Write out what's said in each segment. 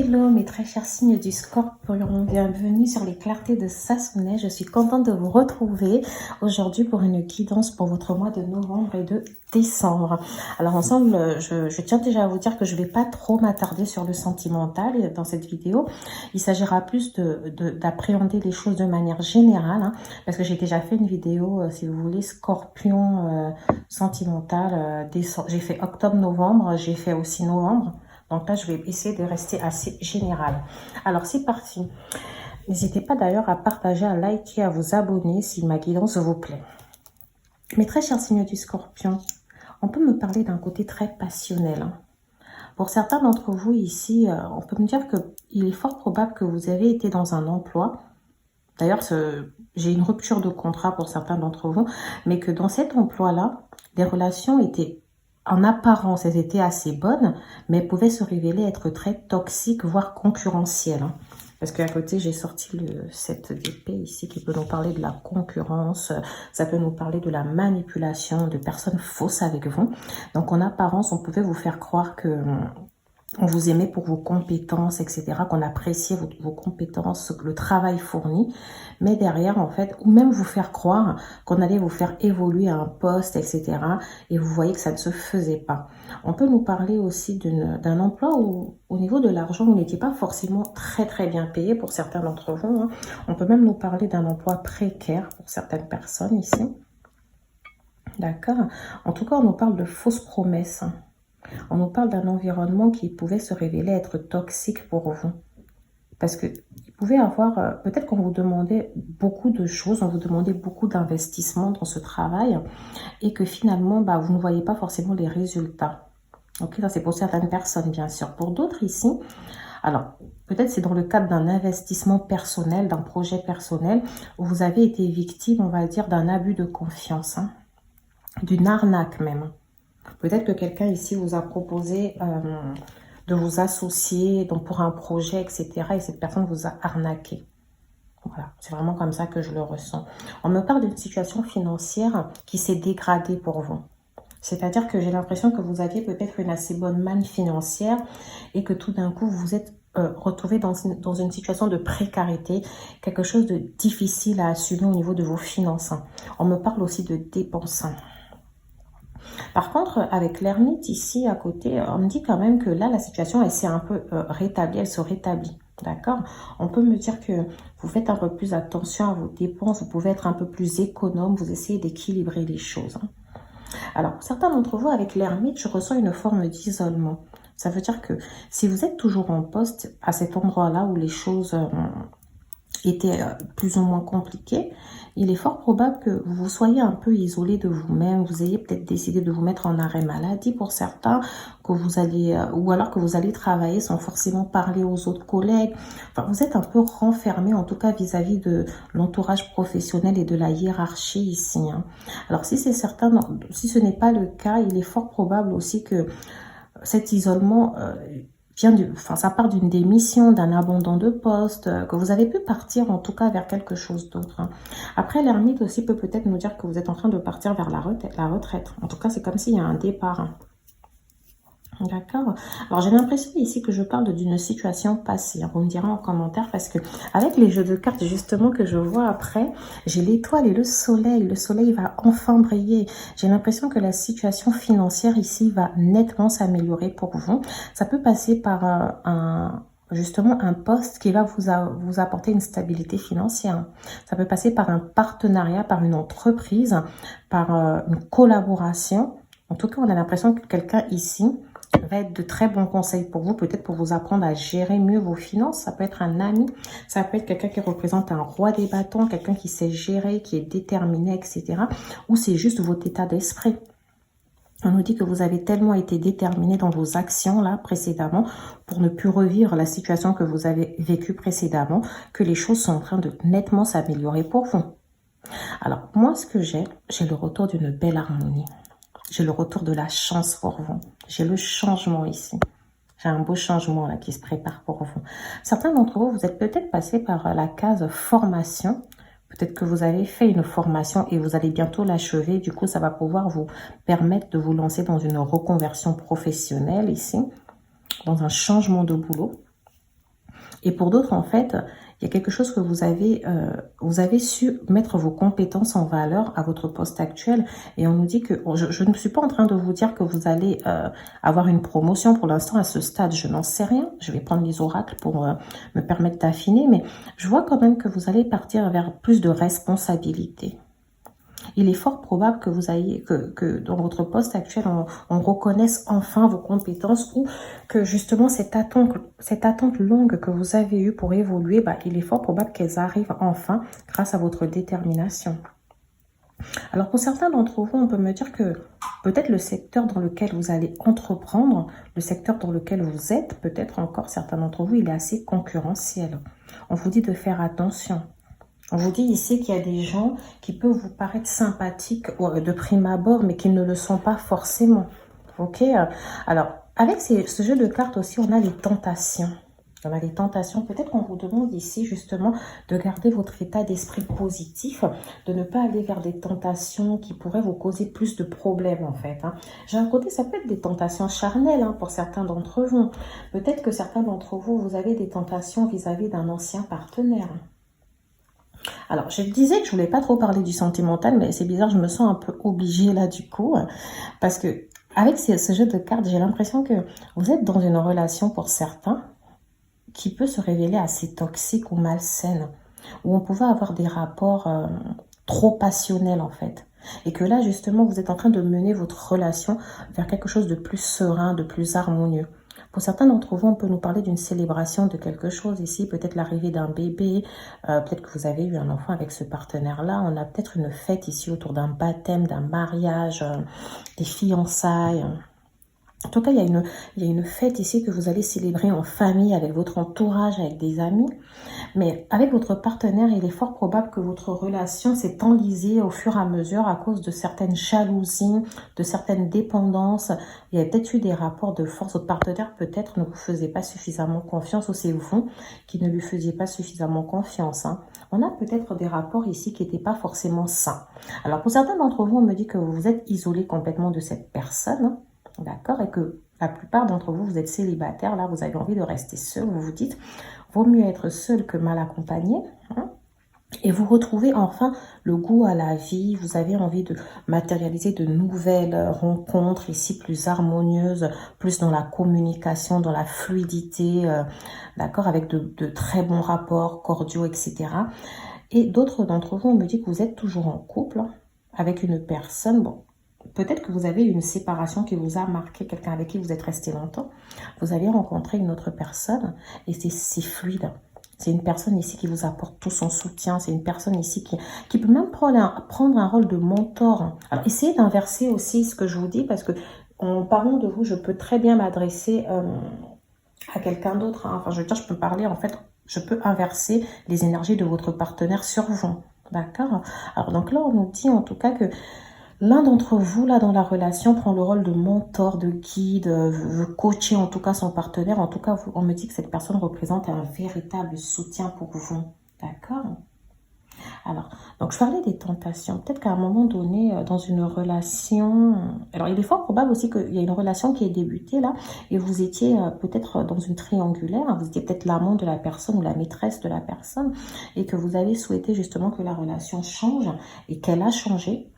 Hello mes très chers signes du Scorpion, bienvenue sur les clartés de Sassonet. Je suis contente de vous retrouver aujourd'hui pour une guidance pour votre mois de novembre et de décembre. Alors ensemble, je tiens déjà à vous dire que je ne vais pas trop m'attarder sur le sentimental dans cette vidéo. Il s'agira plus d'appréhender les choses de manière générale, hein, parce que j'ai déjà fait une vidéo, si vous voulez, Scorpion sentimental. J'ai fait octobre-novembre, j'ai fait aussi novembre. Donc là, je vais essayer de rester assez général. Alors, c'est parti. N'hésitez pas d'ailleurs à partager, à liker, à vous abonner si ma guidance vous plaît. Mes très chers signes du Scorpion, on peut me parler d'un côté très passionnel. Hein. Pour certains d'entre vous ici, on peut me dire qu'il est fort probable que vous avez été dans un emploi. D'ailleurs, j'ai une rupture de contrat pour certains d'entre vous, mais que dans cet emploi-là, les relations étaient... En apparence, elles étaient assez bonnes, mais elles pouvaient se révéler être très toxiques, voire concurrentielles. Hein. Parce qu'à côté, j'ai sorti le 7 d'épée ici qui peut nous parler de la concurrence. Ça peut nous parler de la manipulation, de personnes fausses avec vous. Donc, en apparence, on pouvait vous faire croire que... on vous aimait pour vos compétences, etc., qu'on appréciait vos compétences, le travail fourni, mais derrière, en fait, ou même vous faire croire qu'on allait vous faire évoluer à un poste, etc., et vous voyez que ça ne se faisait pas. On peut nous parler aussi d'un emploi où, au niveau de l'argent, vous n'étiez pas forcément très bien payé pour certains d'entre vous. Hein. On peut même nous parler d'un emploi précaire pour certaines personnes ici. D'accord. En tout cas, on nous parle de fausses promesses. Hein. On nous parle d'un environnement qui pouvait se révéler être toxique pour vous. Parce qu'il pouvait avoir, peut-être qu'on vous demandait beaucoup de choses, on vous demandait beaucoup d'investissement dans ce travail et que finalement, vous ne voyez pas forcément les résultats. Ok, ça c'est pour certaines personnes, bien sûr. Pour d'autres ici, alors peut-être c'est dans le cadre d'un investissement personnel, d'un projet personnel, où vous avez été victime, on va dire, d'un abus de confiance, hein, d'une arnaque même. Peut-être que quelqu'un ici vous a proposé de vous associer donc pour un projet, etc. Et cette personne vous a arnaqué. Voilà, c'est vraiment comme ça que je le ressens. On me parle d'une situation financière qui s'est dégradée pour vous. C'est-à-dire que j'ai l'impression que vous aviez peut-être une assez bonne manne financière et que tout d'un coup, vous vous êtes retrouvé dans une situation de précarité, quelque chose de difficile à assumer au niveau de vos finances. On me parle aussi de dépenses. Par contre, avec l'ermite ici à côté, on me dit quand même que là, la situation, elle s'est un peu rétablie, elle se rétablit. D'accord? On peut me dire que vous faites un peu plus attention à vos dépenses, vous pouvez être un peu plus économe, vous essayez d'équilibrer les choses. Hein. Alors, pour certains d'entre vous, avec l'ermite, je ressens une forme d'isolement. Ça veut dire que si vous êtes toujours en poste à cet endroit-là où les choses... était plus ou moins compliqué, il est fort probable que vous soyez un peu isolé de vous-même, vous ayez peut-être décidé de vous mettre en arrêt maladie pour certains, que vous allez, ou alors que vous allez travailler sans forcément parler aux autres collègues. Enfin, vous êtes un peu renfermé, en tout cas vis-à-vis de l'entourage professionnel et de la hiérarchie ici. Hein. Alors si c'est certain, si ce n'est pas le cas, il est fort probable aussi que cet isolement... ça part d'une démission, d'un abandon de poste, que vous avez pu partir en tout cas vers quelque chose d'autre. Hein. Après, l'ermite aussi peut peut-être nous dire que vous êtes en train de partir vers la retraite. En tout cas, c'est comme s'il y a un départ. Hein. D'accord. Alors, j'ai l'impression ici que je parle d'une situation passée. Hein. Vous me direz en commentaire parce que avec les jeux de cartes justement que je vois après, j'ai l'étoile et le soleil. Le soleil va enfin briller. J'ai l'impression que la situation financière ici va nettement s'améliorer pour vous. Ça peut passer par justement un poste qui va vous apporter une stabilité financière. Ça peut passer par un partenariat, par une entreprise, par une collaboration. En tout cas, on a l'impression que quelqu'un ici va être de très bons conseils pour vous, peut-être pour vous apprendre à gérer mieux vos finances. Ça peut être un ami, ça peut être quelqu'un qui représente un roi des bâtons, quelqu'un qui sait gérer, qui est déterminé, etc. Ou c'est juste votre état d'esprit. On nous dit que vous avez tellement été déterminé dans vos actions là précédemment pour ne plus revivre la situation que vous avez vécue précédemment, que les choses sont en train de nettement s'améliorer pour vous. Alors moi ce que j'ai le retour d'une belle harmonie. J'ai le retour de la chance pour vous. J'ai le changement ici. J'ai un beau changement là qui se prépare pour vous. Certains d'entre vous, vous êtes peut-être passé par la case formation. Peut-être que vous avez fait une formation et vous allez bientôt l'achever. Du coup, ça va pouvoir vous permettre de vous lancer dans une reconversion professionnelle ici, dans un changement de boulot. Et pour d'autres, en fait, il y a quelque chose que vous avez su mettre vos compétences en valeur à votre poste actuel. Et on nous dit que, je ne suis pas en train de vous dire que vous allez avoir une promotion pour l'instant à ce stade. Je n'en sais rien. Je vais prendre les oracles pour me permettre d'affiner. Mais je vois quand même que vous allez partir vers plus de responsabilité. Il est fort probable que vous ayez, que dans votre poste actuel, on reconnaisse enfin vos compétences ou que justement cette attente longue que vous avez eue pour évoluer, bah, il est fort probable qu'elles arrivent enfin grâce à votre détermination. Alors pour certains d'entre vous, on peut me dire que peut-être le secteur dans lequel vous allez entreprendre, le secteur dans lequel vous êtes, peut-être encore certains d'entre vous, il est assez concurrentiel. On vous dit de faire attention. On vous dit ici qu'il y a des gens qui peuvent vous paraître sympathiques de prime abord, mais qui ne le sont pas forcément. Ok? Alors, avec ce jeu de cartes aussi, on a les tentations. On a les tentations. Peut-être qu'on vous demande ici justement de garder votre état d'esprit positif, de ne pas aller vers des tentations qui pourraient vous causer plus de problèmes en fait. J'ai un côté, ça peut être des tentations charnelles pour certains d'entre vous. Peut-être que certains d'entre vous, vous avez des tentations vis-à-vis d'un ancien partenaire. Alors, je disais que je voulais pas trop parler du sentimental, mais c'est bizarre, je me sens un peu obligée là du coup, parce que avec ce jeu de cartes, j'ai l'impression que vous êtes dans une relation pour certains qui peut se révéler assez toxique ou malsaine, où on pouvait avoir des rapports trop passionnels en fait. Et que là, justement, vous êtes en train de mener votre relation vers quelque chose de plus serein, de plus harmonieux. Pour certains d'entre vous, on peut nous parler d'une célébration de quelque chose ici, peut-être l'arrivée d'un bébé, peut-être que vous avez eu un enfant avec ce partenaire-là. On a peut-être une fête ici autour d'un baptême, d'un mariage, des fiançailles. En tout cas, il y a une fête ici que vous allez célébrer en famille, avec votre entourage, avec des amis. Mais avec votre partenaire, il est fort probable que votre relation s'est enlisée au fur et à mesure à cause de certaines jalousies, de certaines dépendances. Il y a peut-être eu des rapports de force. Votre partenaire peut-être ne vous faisait pas suffisamment confiance ou c'est vous qui ne lui faisiez pas suffisamment confiance. On a peut-être des rapports ici qui n'étaient pas forcément sains. Alors pour certains d'entre vous, on me dit que vous vous êtes isolé complètement de cette personne. D'accord? Et que la plupart d'entre vous, vous êtes célibataire. Là, vous avez envie de rester seul. Vous vous dites, vaut mieux être seul que mal accompagné. Et vous retrouvez enfin le goût à la vie. Vous avez envie de matérialiser de nouvelles rencontres ici plus harmonieuses, plus dans la communication, dans la fluidité, d'accord, avec de très bons rapports cordiaux, etc. Et d'autres d'entre vous, on me dit que vous êtes toujours en couple avec une personne, bon, peut-être que vous avez une séparation qui vous a marqué, quelqu'un avec qui vous êtes resté longtemps. Vous avez rencontré une autre personne et c'est fluide. C'est une personne ici qui vous apporte tout son soutien. C'est une personne ici qui peut même prendre un rôle de mentor. Alors, essayez d'inverser aussi ce que je vous dis parce que en parlant de vous, je peux très bien m'adresser à quelqu'un d'autre. Enfin, je veux dire, je peux parler, en fait, je peux inverser les énergies de votre partenaire sur vous. D'accord? Alors, donc là, on nous dit en tout cas que l'un d'entre vous, là, dans la relation, prend le rôle de mentor, de guide, veut coacher en tout cas son partenaire. En tout cas, on me dit que cette personne représente un véritable soutien pour vous. D'accord? Alors, donc je parlais des tentations. Peut-être qu'à un moment donné, dans une relation... Alors, il est fort probable aussi qu'il y a une relation qui est débutée là, et vous étiez peut-être dans une triangulaire, vous étiez peut-être l'amant de la personne ou la maîtresse de la personne, et que vous avez souhaité justement que la relation change, et qu'elle a changé.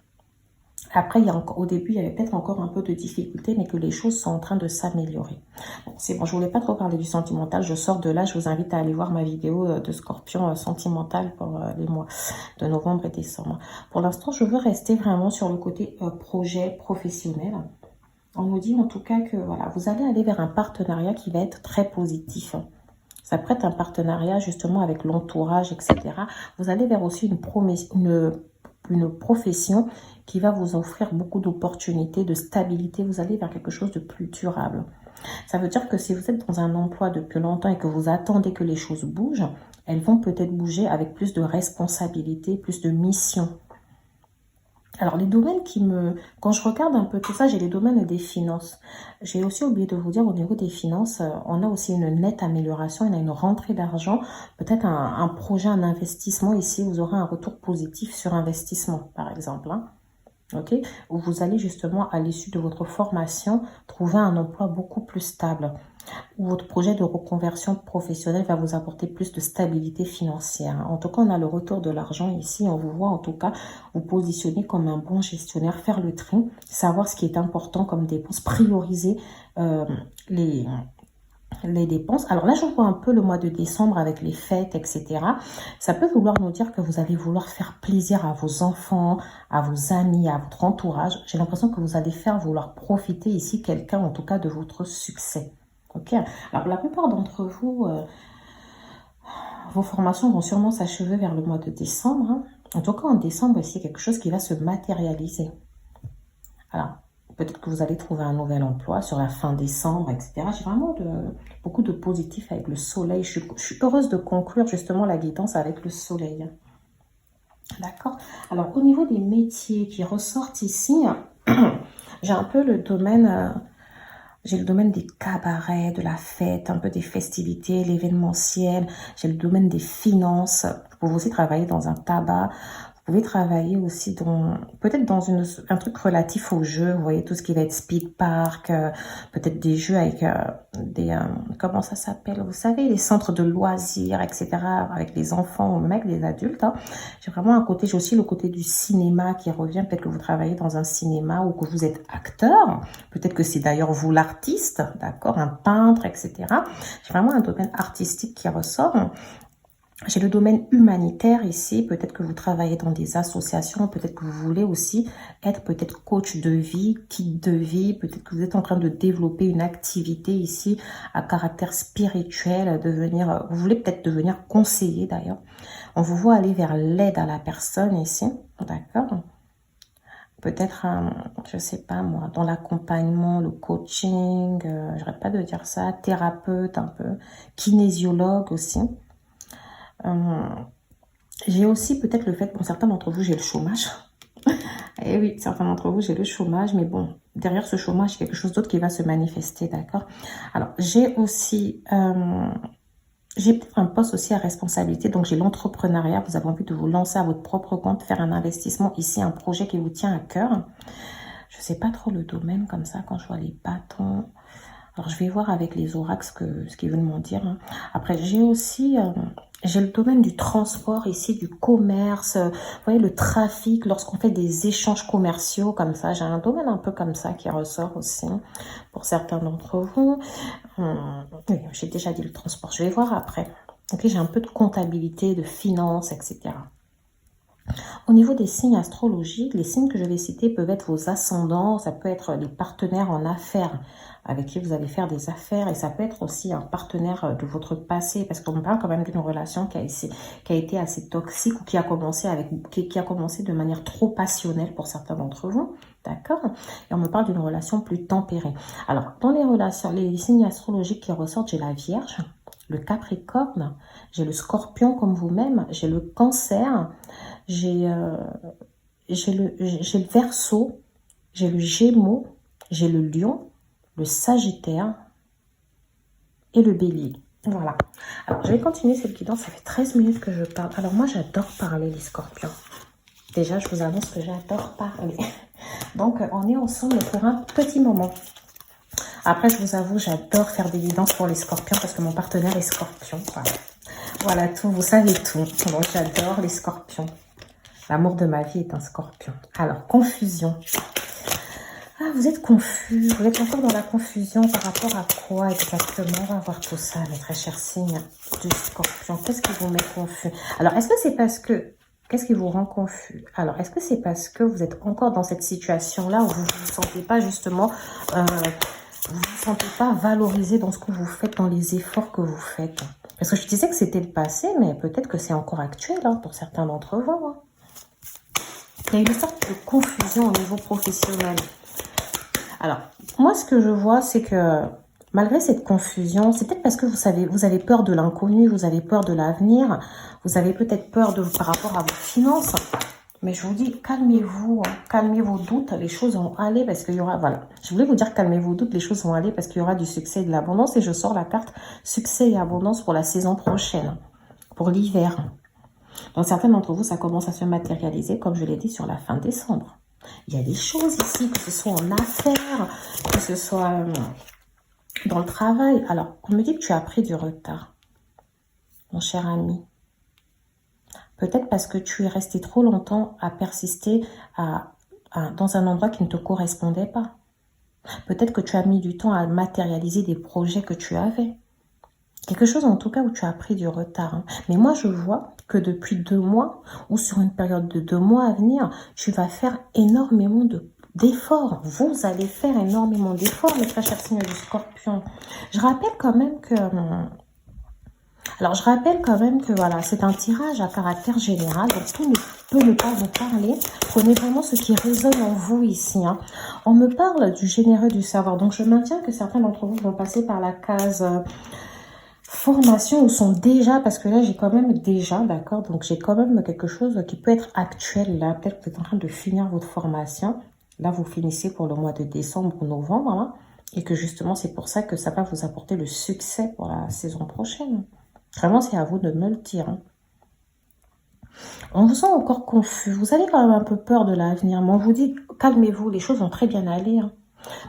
Après, au début, il y avait peut-être encore un peu de difficulté, mais que les choses sont en train de s'améliorer. Bon, c'est bon, je voulais pas trop parler du sentimental. Je sors de là, je vous invite à aller voir ma vidéo de Scorpion sentimental pour les mois de novembre et décembre. Pour l'instant, je veux rester vraiment sur le côté projet professionnel. On nous dit en tout cas que voilà, vous allez aller vers un partenariat qui va être très positif. Ça peut être un partenariat justement avec l'entourage, etc. Vous allez vers aussi une profession qui va vous offrir beaucoup d'opportunités, de stabilité. Vous allez vers quelque chose de plus durable. Ça veut dire que si vous êtes dans un emploi depuis longtemps et que vous attendez que les choses bougent, elles vont peut-être bouger avec plus de responsabilité, plus de mission. Alors, les domaines quand je regarde un peu tout ça, j'ai les domaines des finances. J'ai aussi oublié de vous dire, au niveau des finances, on a aussi une nette amélioration, on a une rentrée d'argent, peut-être un projet, un investissement. Ici, vous aurez un retour positif sur investissement, par exemple. Ok, où vous allez justement, à l'issue de votre formation, trouver un emploi beaucoup plus stable. ou votre projet de reconversion professionnelle va vous apporter plus de stabilité financière. En tout cas, on a le retour de l'argent ici. On vous voit en tout cas vous positionner comme un bon gestionnaire, faire le tri, savoir ce qui est important comme dépenses, prioriser les dépenses. Alors là, je vois un peu le mois de décembre avec les fêtes, etc. Ça peut vouloir nous dire que vous allez vouloir faire plaisir à vos enfants, à vos amis, à votre entourage. J'ai l'impression que vous allez vouloir profiter ici, quelqu'un en tout cas, de votre succès. Ok. Alors la plupart d'entre vous, vos formations vont sûrement s'achever vers le mois de décembre. Hein. En tout cas, en décembre, c'est quelque chose qui va se matérialiser. Alors, peut-être que vous allez trouver un nouvel emploi sur la fin décembre, etc. J'ai vraiment beaucoup de positifs avec le soleil. Je suis heureuse de conclure justement la guidance avec le soleil. D'accord. Alors, au niveau des métiers qui ressortent ici, j'ai un peu le domaine... J'ai le domaine des cabarets, de la fête, un peu des festivités, l'événementiel. J'ai le domaine des finances. Vous pouvez aussi travailler dans un tabac. Vous pouvez travailler aussi peut-être dans un truc relatif aux jeux. Vous voyez, tout ce qui va être speed park, peut-être des jeux avec comment ça s'appelle? Vous savez, les centres de loisirs, etc. avec les enfants ou même avec les adultes. Hein. J'ai vraiment un côté, j'ai aussi le côté du cinéma qui revient. Peut-être que vous travaillez dans un cinéma ou que vous êtes acteur. Peut-être que c'est d'ailleurs vous l'artiste, d'accord, un peintre, etc. J'ai vraiment un domaine artistique qui ressort. J'ai le domaine humanitaire ici. Peut-être que vous travaillez dans des associations. Peut-être que vous voulez aussi être peut-être coach de vie, guide de vie. Peut-être que vous êtes en train de développer une activité ici à caractère spirituel. Vous voulez peut-être devenir conseiller d'ailleurs. On vous voit aller vers l'aide à la personne ici. D'accord? Peut-être, je sais pas moi, dans l'accompagnement, le coaching, j'arrête pas de dire ça, thérapeute un peu, kinésiologue aussi. J'ai aussi peut-être le fait, bon, certains d'entre vous, j'ai le chômage. Et oui, certains d'entre vous, j'ai le chômage, mais bon, derrière ce chômage, il y a quelque chose d'autre qui va se manifester, d'accord? Alors, j'ai aussi, j'ai peut-être un poste aussi à responsabilité, donc j'ai l'entrepreneuriat, vous avez envie de vous lancer à votre propre compte, faire un investissement ici, un projet qui vous tient à cœur. Je sais pas trop le domaine comme ça, quand je vois les bâtons. Alors, je vais voir avec les oracles ce qu'ils veulent m'en dire. Hein. Après, j'ai aussi... j'ai le domaine du transport ici, du commerce, vous voyez, le trafic, lorsqu'on fait des échanges commerciaux comme ça. J'ai un domaine un peu comme ça qui ressort aussi pour certains d'entre vous. Oui, j'ai déjà dit le transport, je vais voir après. Ok, j'ai un peu de comptabilité, de finance, etc. Au niveau des signes astrologiques, les signes que je vais citer peuvent être vos ascendants, ça peut être les partenaires en affaires avec qui vous allez faire des affaires et ça peut être aussi un partenaire de votre passé parce qu'on parle quand même d'une relation qui a été assez toxique ou qui a commencé de manière trop passionnelle pour certains d'entre vous. D'accord? Et on me parle d'une relation plus tempérée. Alors, dans les relations, les signes astrologiques qui ressortent, j'ai la Vierge, le Capricorne, j'ai le Scorpion comme vous-même, j'ai le Cancer, j'ai le Verseau, j'ai le Gémeaux, j'ai le Lion, le Sagittaire et le Bélier. Voilà. Alors, je vais continuer cette guidance. Ça fait 13 minutes que je parle. Alors, moi, j'adore parler, les Scorpions. Déjà, je vous annonce que j'adore parler. Donc, on est ensemble pour un petit moment. Après, je vous avoue, j'adore faire des guidances pour les Scorpions parce que mon partenaire est Scorpion. Voilà, voilà tout. Vous savez tout. Donc, j'adore les Scorpions. L'amour de ma vie est un Scorpion. Alors, confusion. Ah, vous êtes confus. Vous êtes encore dans la confusion par rapport à quoi exactement? On va voir tout ça, mes très chers signes du Scorpion. Qu'est-ce qui vous met confus? Alors, est-ce que c'est parce que... Qu'est-ce qui vous rend confus? Alors, est-ce que c'est parce que vous êtes encore dans cette situation-là où vous ne vous sentez pas justement... vous ne vous sentez pas valorisé dans ce que vous faites, dans les efforts que vous faites? Parce que je disais que c'était le passé, mais peut-être que c'est encore actuel hein, pour certains d'entre vous. Hein. Il y a une sorte de confusion au niveau professionnel. Alors, moi, ce que je vois, c'est que malgré cette confusion, c'est peut-être parce que vous avez peur de l'inconnu, vous avez peur de l'avenir, vous avez peut-être peur par rapport à vos finances. Mais je vous dis, calmez-vous, hein, calmez vos doutes, les choses vont aller parce qu'il y aura, voilà. Je voulais vous dire, calmez vos doutes, les choses vont aller parce qu'il y aura du succès et de l'abondance. Et je sors la carte succès et abondance pour la saison prochaine, pour l'hiver. Donc, certains d'entre vous, ça commence à se matérialiser, comme je l'ai dit, sur la fin décembre. Il y a des choses ici, que ce soit en affaires, que ce soit Dans le travail, alors, on me dit que tu as pris du retard, mon cher ami. Peut-être parce que tu es resté trop longtemps à persister dans un endroit qui ne te correspondait pas. Peut-être que tu as mis du temps à matérialiser des projets que tu avais. Quelque chose en tout cas où tu as pris du retard. Hein. Mais moi, je vois que depuis 2 mois ou sur une période de 2 mois à venir, tu vas faire énormément d'efforts. Vous allez faire énormément d'efforts, mes très chers signes du Scorpion. Je rappelle quand même que... voilà, c'est un tirage à caractère général, donc tout ne peut ne pas vous parler. Prenez vraiment ce qui résonne en vous ici. Hein. On me parle du généreux du savoir, donc je maintiens que certains d'entre vous vont passer par la case formation ou sont déjà, parce que là j'ai quand même déjà, d'accord, donc j'ai quand même quelque chose qui peut être actuel là. Peut-être que vous êtes en train de finir votre formation. Là, vous finissez pour le mois de décembre ou novembre, hein, et que justement, c'est pour ça que ça va vous apporter le succès pour la saison prochaine. Vraiment, c'est à vous de me le dire. Hein. On vous sent encore confus. Vous avez quand même un peu peur de l'avenir. Mais on vous dit, calmez-vous, les choses vont très bien aller. Hein.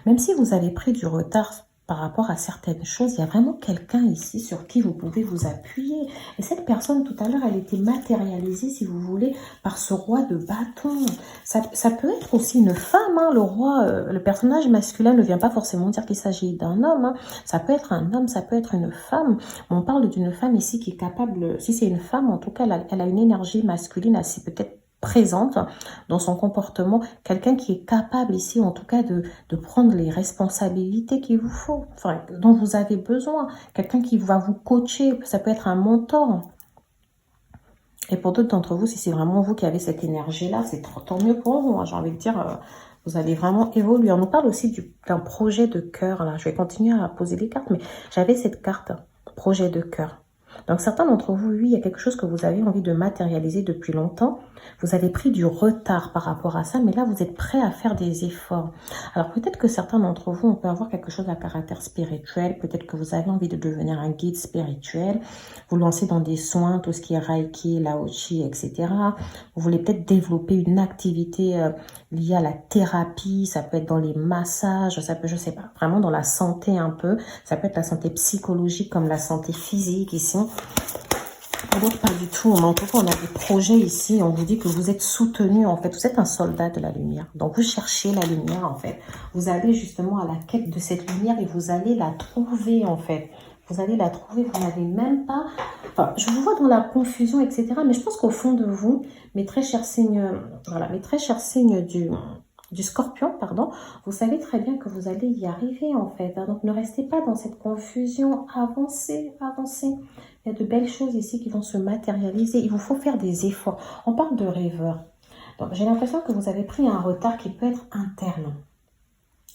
Même si vous avez pris du retard par rapport à certaines choses, il y a vraiment quelqu'un ici sur qui vous pouvez vous appuyer. Et cette personne, tout à l'heure, elle était matérialisée, si vous voulez, par ce roi de bâton. Ça peut être aussi une femme, hein, le roi, le personnage masculin ne vient pas forcément dire qu'il s'agit d'un homme. Hein. Ça peut être un homme, ça peut être une femme. On parle d'une femme ici qui est capable, si c'est une femme, en tout cas, elle a une énergie masculine assez peut-être présente dans son comportement, quelqu'un qui est capable ici en tout cas de prendre les responsabilités qu'il vous faut, enfin, dont vous avez besoin, quelqu'un qui va vous coacher, ça peut être un mentor. Et pour d'autres d'entre vous, si c'est vraiment vous qui avez cette énergie-là, c'est tant mieux pour vous, hein, j'ai envie de dire, vous allez vraiment évoluer. On nous parle aussi d'un projet de cœur, là, je vais continuer à poser des cartes, mais j'avais cette carte, projet de cœur. Donc certains d'entre vous, oui, il y a quelque chose que vous avez envie de matérialiser depuis longtemps. Vous avez pris du retard par rapport à ça, mais là, vous êtes prêt à faire des efforts. Alors peut-être que certains d'entre vous, on peut avoir quelque chose à caractère spirituel. Peut-être que vous avez envie de devenir un guide spirituel. Vous lancez dans des soins, tout ce qui est Reiki, Laochi, etc. Vous voulez peut-être développer une activité liée à la thérapie. Ça peut être dans les massages, ça peut, je sais pas, vraiment dans la santé un peu. Ça peut être la santé psychologique comme la santé physique ici. Alors pas du tout, mais en tout cas on a des projets ici, on vous dit que vous êtes soutenu en fait, vous êtes un soldat de la lumière, donc vous cherchez la lumière en fait, vous allez justement à la quête de cette lumière et vous allez la trouver en fait, vous allez la trouver, vous n'avez même pas, enfin je vous vois dans la confusion etc, mais je pense qu'au fond de vous, mes très chers signes, voilà, mes très chers signes du Scorpion, pardon, vous savez très bien que vous allez y arriver en fait. Hein, donc ne restez pas dans cette confusion, avancez, avancez. Il y a de belles choses ici qui vont se matérialiser. Il vous faut faire des efforts. On parle de rêveur. Donc j'ai l'impression que vous avez pris un retard qui peut être interne.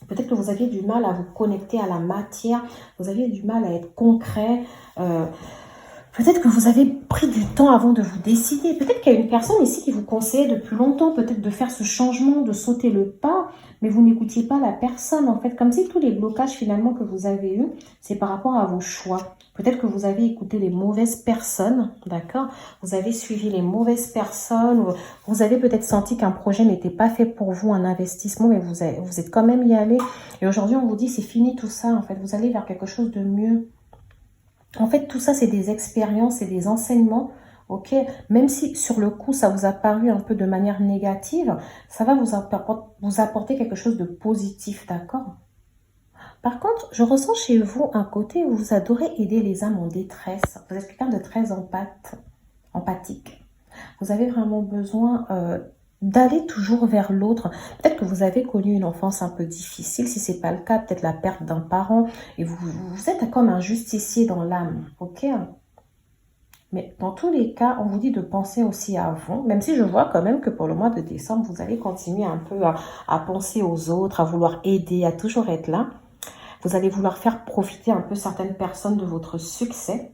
Peut-être que vous aviez du mal à vous connecter à la matière, vous aviez du mal à être concret. Peut-être que vous avez pris du temps avant de vous décider. Peut-être qu'il y a une personne ici qui vous conseillait depuis longtemps, peut-être de faire ce changement, de sauter le pas, mais vous n'écoutiez pas la personne. En fait, comme si tous les blocages finalement que vous avez eus, c'est par rapport à vos choix. Peut-être que vous avez écouté les mauvaises personnes, d'accord? Vous avez suivi les mauvaises personnes, vous avez peut-être senti qu'un projet n'était pas fait pour vous, un investissement, mais vous êtes quand même y allé. Et aujourd'hui, on vous dit, c'est fini tout ça, en fait. Vous allez vers quelque chose de mieux. En fait, tout ça, c'est des expériences et des enseignements, ok? Même si sur le coup, ça vous a paru un peu de manière négative, ça va vous apporter quelque chose de positif, d'accord? Par contre, je ressens chez vous un côté où vous adorez aider les âmes en détresse. Vous êtes quelqu'un de très empathique. Vous avez vraiment besoin d'aller toujours vers l'autre. Peut-être que vous avez connu une enfance un peu difficile. Si ce n'est pas le cas, peut-être la perte d'un parent. Et vous êtes comme un justicier dans l'âme. Ok? Mais dans tous les cas, on vous dit de penser aussi à vous. Même si je vois quand même que pour le mois de décembre, vous allez continuer un peu à penser aux autres, à vouloir aider, à toujours être là. Vous allez vouloir faire profiter un peu certaines personnes de votre succès.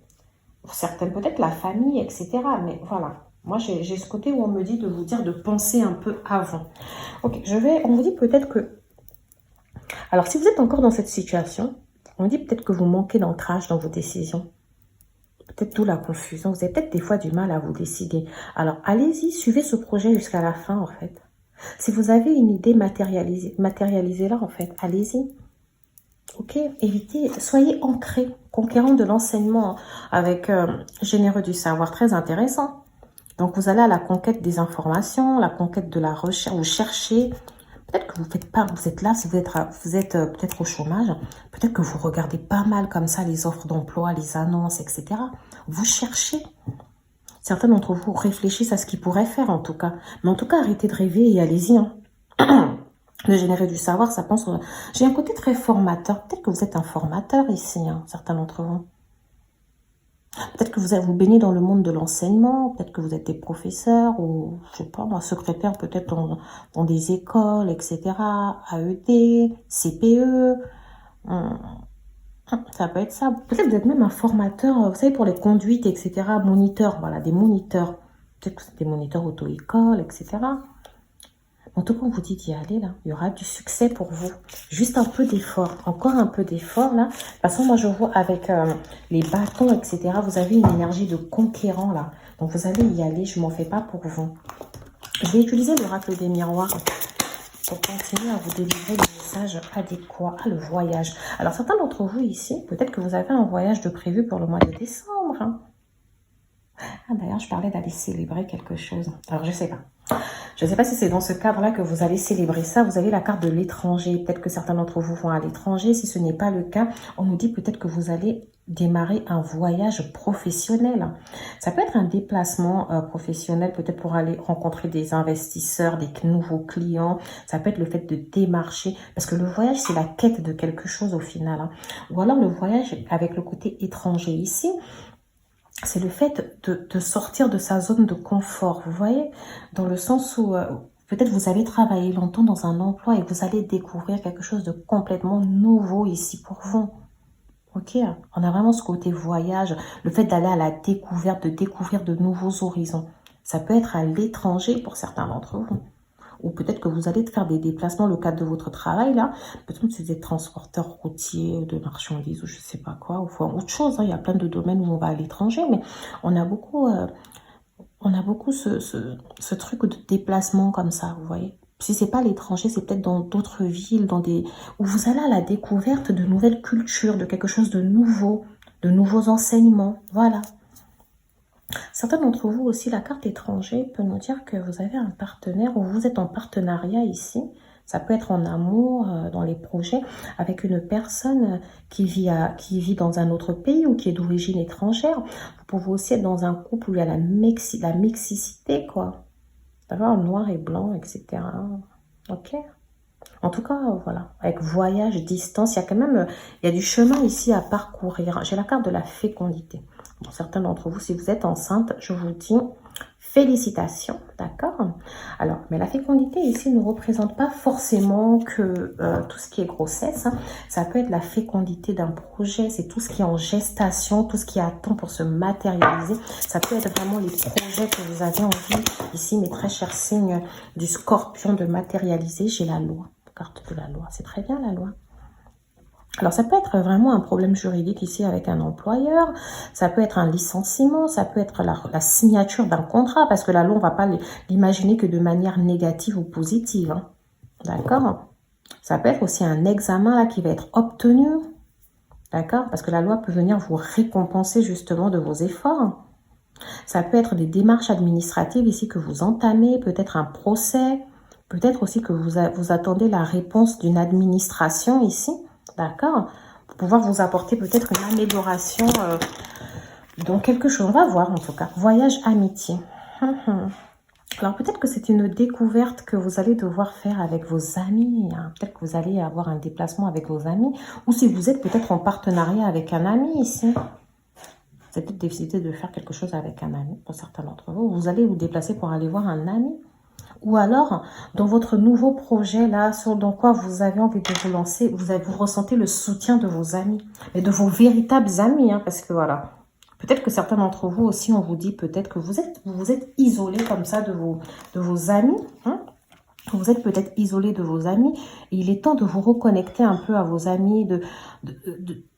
Certaines, peut-être la famille, etc. Mais voilà. Moi, j'ai ce côté où on me dit de vous dire de penser un peu avant. Ok, on vous dit peut-être que... Alors, si vous êtes encore dans cette situation, on dit peut-être que vous manquez d'ancrage dans vos décisions. Peut-être d'où la confusion. Vous avez peut-être des fois du mal à vous décider. Alors, allez-y, suivez ce projet jusqu'à la fin, en fait. Si vous avez une idée matérialisée là, en fait, allez-y. Ok, évitez, soyez ancré, conquérant de l'enseignement avec généreux du savoir, très intéressant. Donc, vous allez à la conquête des informations, la conquête de la recherche, vous cherchez. Peut-être que vous faites pas, vous êtes là, si vous êtes peut-être au chômage, peut-être que vous regardez pas mal comme ça les offres d'emploi, les annonces, etc. Vous cherchez. Certains d'entre vous réfléchissent à ce qu'ils pourraient faire en tout cas. Mais en tout cas, arrêtez de rêver et allez-y. Hein. Le générer du savoir, ça pense... J'ai un côté très formateur. Peut-être que vous êtes un formateur ici, hein, certains d'entre vous. Peut-être que vous baignez dans le monde de l'enseignement, peut-être que vous êtes des professeurs ou, je sais pas moi, secrétaire peut-être dans des écoles, etc. AED, CPE, ça peut être ça. Peut-être que vous êtes même un formateur, vous savez, pour les conduites, etc. Moniteurs, voilà, des moniteurs. Peut-être que c'est des moniteurs auto-école, etc. En tout cas, on vous dit d'y aller, là. Il y aura du succès pour vous. Juste un peu d'effort. Encore un peu d'effort, là. De toute façon, moi, je vois avec les bâtons, etc. Vous avez une énergie de conquérant, là. Donc, vous allez y aller. Je ne m'en fais pas pour vous. Je vais utiliser l'oracle des miroirs pour continuer à vous délivrer le message adéquat. Ah, le voyage. Alors, certains d'entre vous ici, peut-être que vous avez un voyage de prévu pour le mois de décembre. Hein. Ah, d'ailleurs, je parlais d'aller célébrer quelque chose. Alors, je sais pas. Je ne sais pas si c'est dans ce cadre-là que vous allez célébrer ça. Vous avez la carte de l'étranger. Peut-être que certains d'entre vous vont à l'étranger. Si ce n'est pas le cas, on nous dit peut-être que vous allez démarrer un voyage professionnel. Ça peut être un déplacement professionnel, peut-être pour aller rencontrer des investisseurs, des nouveaux clients. Ça peut être le fait de démarcher. Parce que le voyage, c'est la quête de quelque chose au final. Hein. Ou alors le voyage avec le côté étranger ici. C'est le fait de sortir de sa zone de confort, vous voyez, dans le sens où peut-être vous avez travaillé longtemps dans un emploi et vous allez découvrir quelque chose de complètement nouveau ici pour vous. Ok, on a vraiment ce côté voyage, le fait d'aller à la découverte, de découvrir de nouveaux horizons. Ça peut être à l'étranger pour certains d'entre vous. Ou peut-être que vous allez faire des déplacements, le cadre de votre travail, là. Peut-être que c'est des transporteurs routiers, de marchandises, ou je sais pas quoi, ou enfin, autre chose. Hein. Il y a plein de domaines où on va à l'étranger, mais on a beaucoup ce truc de déplacement comme ça, vous voyez. Si c'est pas l'étranger, c'est peut-être dans d'autres villes, où vous allez à la découverte de nouvelles cultures, de quelque chose de nouveau, de nouveaux enseignements, voilà. Certains d'entre vous aussi, la carte étranger peut nous dire que vous avez un partenaire ou vous êtes en partenariat ici. Ça peut être en amour, dans les projets, avec une personne qui vit dans un autre pays ou qui est d'origine étrangère. Vous pouvez aussi être dans un couple où il y a la mixicité, quoi. D'avoir noir et blanc, etc. Ok. En tout cas, voilà, avec voyage, distance, il y a quand même il y a du chemin ici à parcourir. J'ai la carte de la fécondité. Pour certains d'entre vous, si vous êtes enceinte, je vous dis félicitations, d'accord? Alors, mais la fécondité ici ne représente pas forcément que tout ce qui est grossesse. Hein. Ça peut être la fécondité d'un projet, c'est tout ce qui est en gestation, tout ce qui attend pour se matérialiser. Ça peut être vraiment les projets que vous avez envie, ici, mes très chers signes du scorpion, de matérialiser. J'ai la loi, carte de la loi, c'est très bien la loi. Alors, ça peut être vraiment un problème juridique ici avec un employeur, ça peut être un licenciement, ça peut être la signature d'un contrat, parce que la loi, on ne va pas l'imaginer que de manière négative ou positive. Hein. D'accord? Ça peut être aussi un examen là, qui va être obtenu, d'accord? Parce que la loi peut venir vous récompenser justement de vos efforts. Ça peut être des démarches administratives ici que vous entamez, peut-être un procès, peut-être aussi que vous attendez la réponse d'une administration ici. D'accord? Pour pouvoir vous apporter peut-être une amélioration dans quelque chose. On va voir en tout cas. Voyage amitié. Alors peut-être que c'est une découverte que vous allez devoir faire avec vos amis. Hein. Peut-être que vous allez avoir un déplacement avec vos amis. Ou si vous êtes peut-être en partenariat avec un ami ici. Vous avez peut-être décidé de faire quelque chose avec un ami. Pour certains d'entre vous. Vous allez vous déplacer pour aller voir un ami. Ou alors, dans votre nouveau projet, là, dans quoi vous avez envie de vous lancer, vous ressentez le soutien de vos amis, et de vos véritables amis, hein, parce que voilà, peut-être que certains d'entre vous aussi, on vous dit peut-être que vous êtes isolé comme ça de vos amis, hein. Vous êtes peut-être isolé de vos amis, et il est temps de vous reconnecter un peu à vos amis,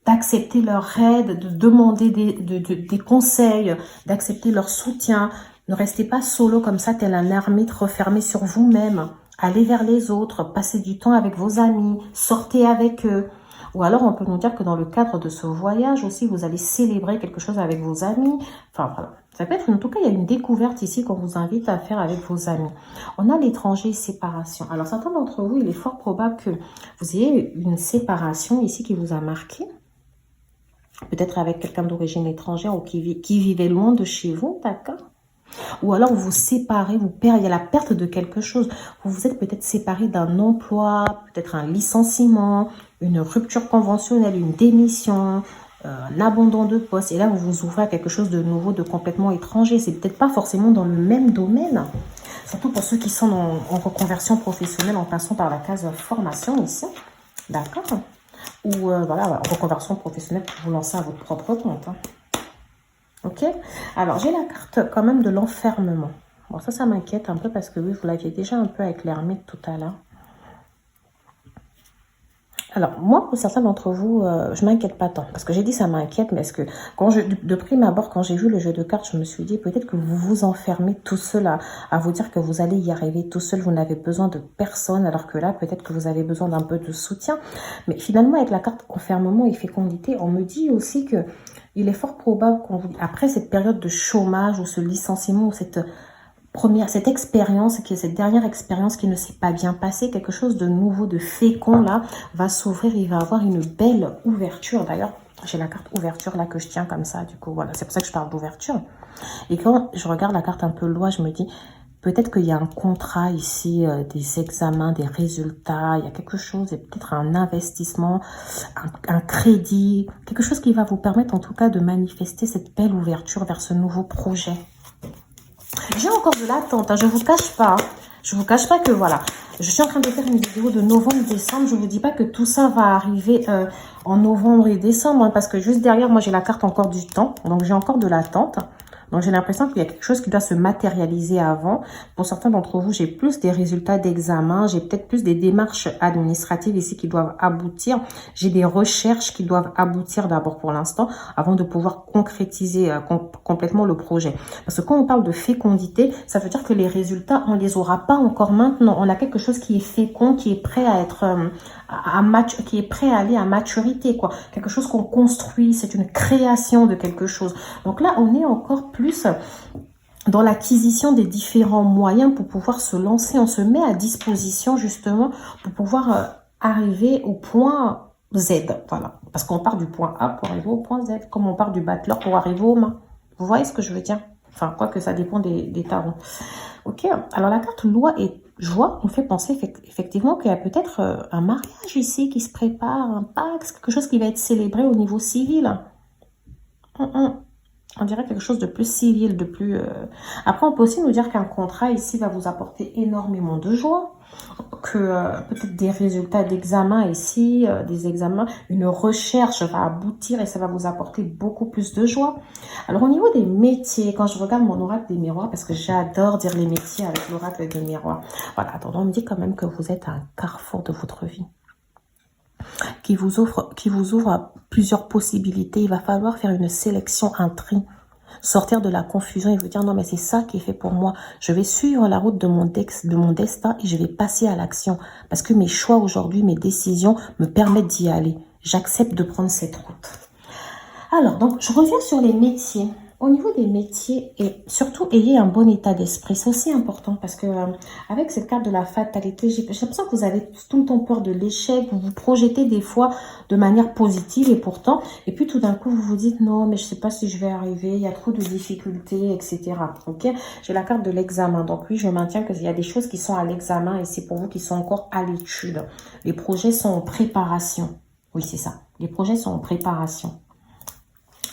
d'accepter leur aide, de demander des conseils, d'accepter leur soutien. Ne restez pas solo comme ça, tel un ermite refermé sur vous-même. Allez vers les autres, passez du temps avec vos amis, sortez avec eux. Ou alors, on peut nous dire que dans le cadre de ce voyage aussi, vous allez célébrer quelque chose avec vos amis. Enfin, voilà. Ça peut être, en tout cas, il y a une découverte ici qu'on vous invite à faire avec vos amis. On a l'étranger séparation. Alors, certains d'entre vous, il est fort probable que vous ayez une séparation ici qui vous a marqué. Peut-être avec quelqu'un d'origine étrangère ou qui vivait loin de chez vous, d'accord? Ou alors vous séparez, il y a la perte de quelque chose. Vous vous êtes peut-être séparé d'un emploi, peut-être un licenciement, une rupture conventionnelle, une démission, un abandon de poste. Et là, vous vous ouvrez à quelque chose de nouveau, de complètement étranger. C'est peut-être pas forcément dans le même domaine. Surtout pour ceux qui sont en reconversion professionnelle en passant par la case formation ici. D'accord? Ou voilà, reconversion professionnelle pour vous lancer à votre propre compte. Hein. Ok? Alors, j'ai la carte quand même de l'enfermement. Bon, ça m'inquiète un peu parce que oui, vous l'aviez déjà un peu avec l'ermite tout à l'heure. Alors, moi, pour certains d'entre vous, je m'inquiète pas tant. Parce que j'ai dit ça m'inquiète, mais est-ce que, de prime abord, quand j'ai vu le jeu de cartes, je me suis dit peut-être que vous vous enfermez tout seul à vous dire que vous allez y arriver tout seul, vous n'avez besoin de personne, alors que là, peut-être que vous avez besoin d'un peu de soutien. Mais finalement, avec la carte enfermement et fécondité, on me dit aussi que il est fort probable après cette période de chômage ou ce licenciement ou cette expérience, cette dernière expérience qui ne s'est pas bien passée, quelque chose de nouveau, de fécond là, va s'ouvrir, il va avoir une belle ouverture. D'ailleurs, j'ai la carte ouverture là que je tiens comme ça, du coup, voilà, c'est pour ça que je parle d'ouverture. Et quand je regarde la carte un peu loi, je me dis, peut-être qu'il y a un contrat ici, des examens, des résultats, il y a quelque chose, et peut-être un investissement, un crédit, quelque chose qui va vous permettre en tout cas de manifester cette belle ouverture vers ce nouveau projet. J'ai encore de l'attente, hein, je vous cache pas. Je vous cache pas que voilà, je suis en train de faire une vidéo de novembre-décembre. Je vous dis pas que tout ça va arriver en novembre et décembre, hein, parce que juste derrière, moi j'ai la carte encore du temps, donc j'ai encore de l'attente. Donc j'ai l'impression qu'il y a quelque chose qui doit se matérialiser avant. Pour certains d'entre vous, j'ai plus des résultats d'examen, j'ai peut-être plus des démarches administratives ici qui doivent aboutir. J'ai des recherches qui doivent aboutir d'abord pour l'instant, avant de pouvoir concrétiser complètement le projet. Parce que quand on parle de fécondité, ça veut dire que les résultats, on les aura pas encore maintenant. On a quelque chose qui est fécond, qui est prêt à être qui est prêt à aller à maturité, quoi. Quelque chose qu'on construit, c'est une création de quelque chose. Donc là, on est encore plus dans l'acquisition des différents moyens pour pouvoir se lancer. On se met à disposition justement pour pouvoir arriver au point Z. Voilà. Parce qu'on part du point A pour arriver au point Z, comme on part du battleur pour arriver aux mains. Vous voyez ce que je veux dire? Enfin, quoi que ça dépend des tarots. Ok, alors la carte loi et joie nous fait penser effectivement qu'il y a peut-être un mariage ici qui se prépare, un pacte, quelque chose qui va être célébré au niveau civil. On dirait quelque chose de plus civil, de plus... Après, on peut aussi nous dire qu'un contrat ici va vous apporter énormément de joie, que peut-être des résultats d'examen ici, des examens, une recherche va aboutir et ça va vous apporter beaucoup plus de joie. Alors, au niveau des métiers, quand je regarde mon oracle des miroirs, parce que j'adore dire les métiers avec l'oracle des miroirs, voilà, attends, on me dit quand même que vous êtes à un carrefour de votre vie. Qui vous ouvre à plusieurs possibilités. Il va falloir faire une sélection, un tri. Sortir de la confusion et vous dire non mais c'est ça qui est fait pour moi. Je vais suivre la route de mon destin et je vais passer à l'action. Parce que mes choix aujourd'hui, mes décisions me permettent d'y aller. J'accepte de prendre cette route. Alors, donc, je reviens sur les métiers. Au niveau des métiers, et surtout, ayez un bon état d'esprit. C'est aussi important parce que avec cette carte de la fatalité, j'ai l'impression que vous avez tout le temps peur de l'échec. Vous vous projetez des fois de manière positive et puis tout d'un coup, vous vous dites non, mais je sais pas si je vais arriver. Il y a trop de difficultés, etc. Ok, j'ai la carte de l'examen. Donc oui, je maintiens qu'il y a des choses qui sont à l'examen et c'est pour vous qui sont encore à l'étude. Les projets sont en préparation. Oui, c'est ça. Les projets sont en préparation.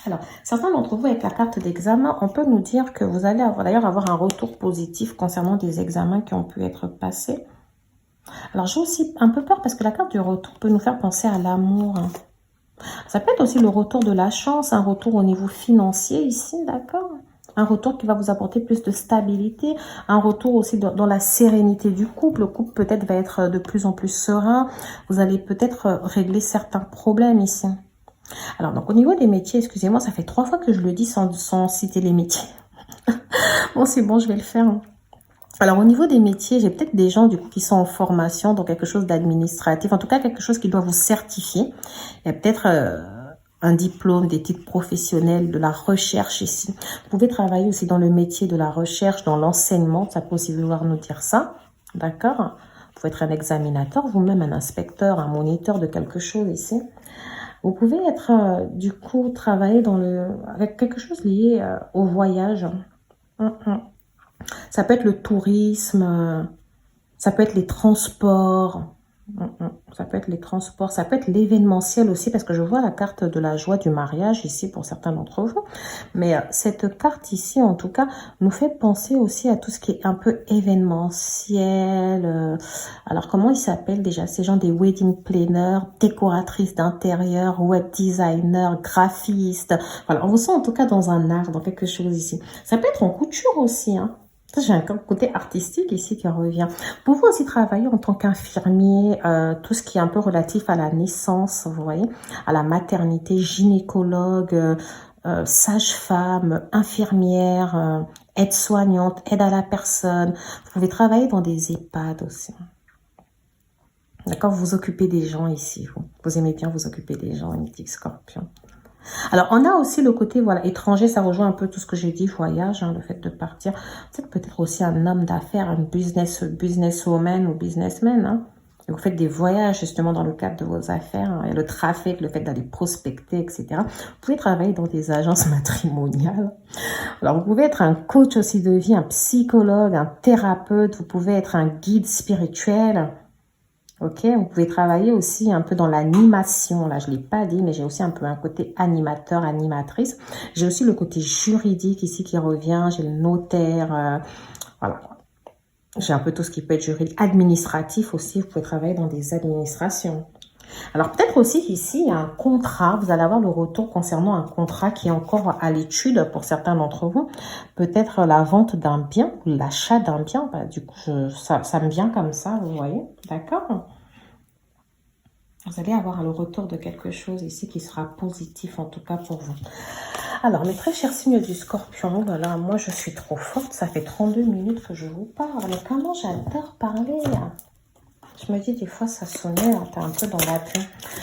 Alors, certains d'entre vous, avec la carte d'examen, on peut nous dire que vous allez d'ailleurs avoir un retour positif concernant des examens qui ont pu être passés. Alors, j'ai aussi un peu peur parce que la carte du retour peut nous faire penser à l'amour. Ça peut être aussi le retour de la chance, un retour au niveau financier ici, d'accord? Un retour qui va vous apporter plus de stabilité, un retour aussi dans la sérénité du couple. Le couple peut-être va être de plus en plus serein. Vous allez peut-être régler certains problèmes ici. Alors, donc au niveau des métiers, excusez-moi, ça fait 3 fois que je le dis sans citer les métiers. Bon, c'est bon, je vais le faire. Alors, au niveau des métiers, j'ai peut-être des gens, du coup, qui sont en formation dans quelque chose d'administratif. En tout cas, quelque chose qui doit vous certifier. Il y a peut-être un diplôme, des titres professionnels, de la recherche ici. Vous pouvez travailler aussi dans le métier de la recherche, dans l'enseignement. Ça peut aussi vouloir nous dire ça. D'accord? Vous pouvez être un examinateur, vous-même un inspecteur, un moniteur de quelque chose ici. Vous pouvez être, du coup, travailler avec quelque chose lié au voyage. Ça peut être le tourisme, ça peut être les transports, ça peut être les transports, ça peut être l'événementiel aussi, parce que je vois la carte de la joie du mariage ici pour certains d'entre vous. Mais cette carte ici, en tout cas, nous fait penser aussi à tout ce qui est un peu événementiel. Alors, comment ils s'appellent déjà ces gens? Des wedding planners, décoratrices d'intérieur, web designers, graphistes. Voilà, on vous sent en tout cas dans un art, dans quelque chose ici. Ça peut être en couture aussi, hein. J'ai un côté artistique ici qui revient. Vous pouvez aussi travailler en tant qu'infirmier, tout ce qui est un peu relatif à la naissance, vous voyez, à la maternité, gynécologue, sage-femme, infirmière, aide-soignante, aide à la personne. Vous pouvez travailler dans des EHPAD aussi. D'accord, vous vous occupez des gens ici, vous. Vous aimez bien vous occuper des gens, mythique Scorpion. Alors, on a aussi le côté, voilà, étranger, ça rejoint un peu tout ce que j'ai dit, voyage, hein, le fait de partir. Vous êtes peut-être aussi un homme d'affaires, une businesswoman ou businessman, hein. Et vous faites des voyages, justement, dans le cadre de vos affaires, hein, et le trafic, le fait d'aller prospecter, etc. Vous pouvez travailler dans des agences matrimoniales. Alors, vous pouvez être un coach aussi de vie, un psychologue, un thérapeute, vous pouvez être un guide spirituel. Ok, vous pouvez travailler aussi un peu dans l'animation. Là, je ne l'ai pas dit, mais j'ai aussi un peu un côté animateur, animatrice. J'ai aussi le côté juridique ici qui revient. J'ai le notaire. Voilà. J'ai un peu tout ce qui peut être juridique. Administratif aussi, vous pouvez travailler dans des administrations. Alors, peut-être aussi ici, il y a un contrat. Vous allez avoir le retour concernant un contrat qui est encore à l'étude pour certains d'entre vous. Peut-être la vente d'un bien ou l'achat d'un bien. Bah, du coup, ça me vient comme ça, vous voyez. D'accord? Vous allez avoir le retour de quelque chose ici qui sera positif, en tout cas pour vous. Alors, mes très chers signes du Scorpion, voilà, moi je suis trop forte. Ça fait 32 minutes que je vous parle. Mais comment j'adore parler, hein. Je me dis, des fois, ça sonnait, hein, t'es un peu dans la pluie.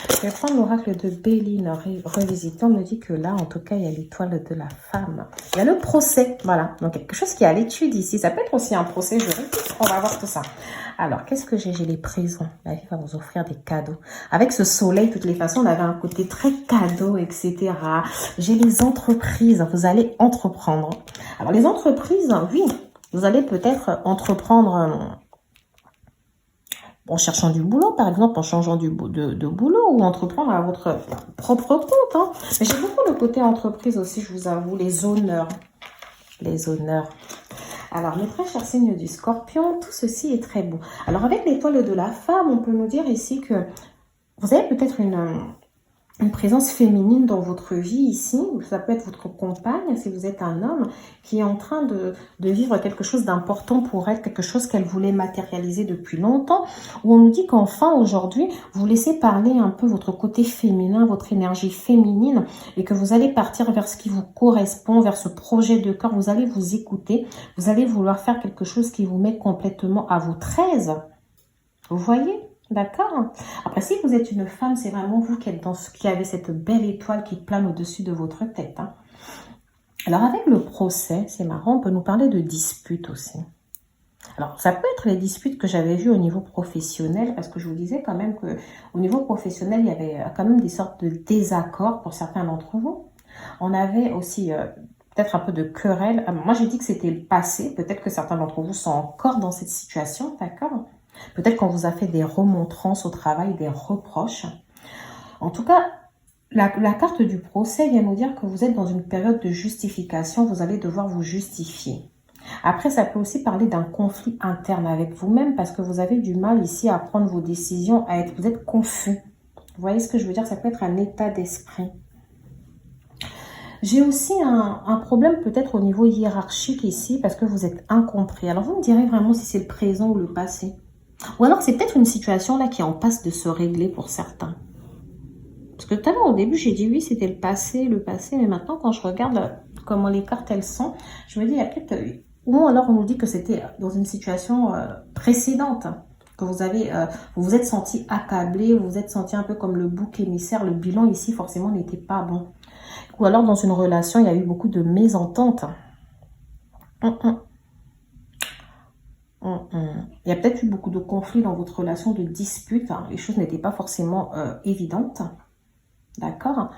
Je vais prendre l'oracle de Béline revisité. On me dit que là, en tout cas, il y a l'étoile de la femme. Il y a le procès, voilà. Donc, quelque chose qui est à l'étude ici. Ça peut être aussi un procès juridique. On va voir tout ça. Alors, qu'est-ce que j'ai? J'ai les prisons. La vie va vous offrir des cadeaux. Avec ce soleil, de toutes les façons, on avait un côté très cadeau, etc. J'ai les entreprises. Vous allez entreprendre. Alors, les entreprises, oui, vous allez peut-être entreprendre... en cherchant du boulot, par exemple, en changeant de boulot ou entreprendre à votre propre compte. Hein. Mais j'ai beaucoup le côté entreprise aussi, je vous avoue, les honneurs. Les honneurs. Alors, mes très chers signes du Scorpion, tout ceci est très beau. Alors, avec l'étoile de la femme, on peut nous dire ici que vous avez peut-être une présence féminine dans votre vie ici. Ça peut être votre compagne, si vous êtes un homme, qui est en train de vivre quelque chose d'important pour elle, quelque chose qu'elle voulait matérialiser depuis longtemps, où on nous dit qu'enfin, aujourd'hui, vous laissez parler un peu votre côté féminin, votre énergie féminine, et que vous allez partir vers ce qui vous correspond, vers ce projet de cœur. Vous allez vous écouter, vous allez vouloir faire quelque chose qui vous met complètement à votre aise. Vous voyez ? D'accord. Après, si vous êtes une femme, c'est vraiment vous qui avez cette belle étoile qui plane au-dessus de votre tête. Hein. Alors, avec le procès, c'est marrant, on peut nous parler de disputes aussi. Alors, ça peut être les disputes que j'avais vues au niveau professionnel, parce que je vous disais quand même qu'au niveau professionnel, il y avait quand même des sortes de désaccords pour certains d'entre vous. On avait aussi... peut-être un peu de querelle. Moi, j'ai dit que c'était le passé. Peut-être que certains d'entre vous sont encore dans cette situation, d'accord ? Peut-être qu'on vous a fait des remontrances au travail, des reproches. En tout cas, la carte du procès vient nous dire que vous êtes dans une période de justification. Vous allez devoir vous justifier. Après, ça peut aussi parler d'un conflit interne avec vous-même parce que vous avez du mal ici à prendre vos décisions, vous êtes confus. Vous voyez ce que je veux dire? Ça peut être un état d'esprit. J'ai aussi un problème peut-être au niveau hiérarchique ici parce que vous êtes incompris. Alors, vous me direz vraiment si c'est le présent ou le passé. Ou alors, c'est peut-être une situation là qui est en passe de se régler pour certains. Parce que tout à l'heure, au début, j'ai dit oui, c'était le passé. Mais maintenant, quand je regarde comment les cartes, elles sont, je me dis, il y a peut-être Ou alors on nous dit que c'était dans une situation précédente, que vous vous êtes senti accablé, vous vous êtes senti un peu comme le bouc émissaire. Le bilan ici forcément n'était pas bon. Ou alors dans une relation, il y a eu beaucoup de mésententes. Il y a peut-être eu beaucoup de conflits dans votre relation, de disputes. Hein. Les choses n'étaient pas forcément évidentes. D'accord.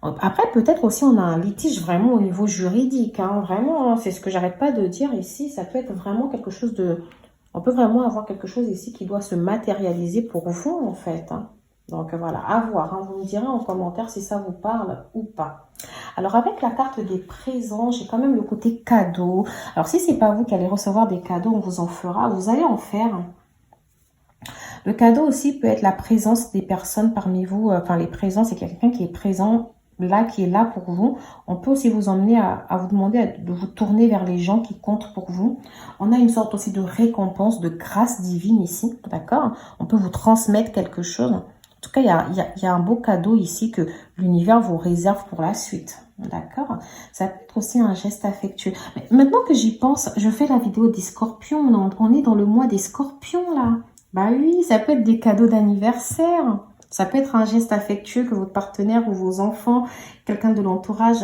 Après, peut-être aussi on a un litige vraiment au niveau juridique. Hein. Vraiment, hein, c'est ce que j'arrête pas de dire ici. Ça peut être vraiment quelque chose de... On peut vraiment avoir quelque chose ici qui doit se matérialiser pour vous, en fait. Hein. Donc voilà, à voir. Hein. Vous me direz en commentaire si ça vous parle ou pas. Alors avec la carte des présents, j'ai quand même le côté cadeau. Alors si c'est pas vous qui allez recevoir des cadeaux, on vous en fera. Vous allez en faire. Le cadeau aussi peut être la présence des personnes parmi vous. Enfin, les présents, c'est quelqu'un qui est présent là, qui est là pour vous. On peut aussi vous emmener à vous demander de vous tourner vers les gens qui comptent pour vous. On a une sorte aussi de récompense, de grâce divine ici, d'accord? On peut vous transmettre quelque chose. En tout cas, il y a un beau cadeau ici que l'univers vous réserve pour la suite. D'accord? Ça peut être aussi un geste affectueux. Mais maintenant que j'y pense, je fais la vidéo des scorpions. On est dans le mois des scorpions, là. Bah oui, ça peut être des cadeaux d'anniversaire. Ça peut être un geste affectueux que votre partenaire ou vos enfants, quelqu'un de l'entourage.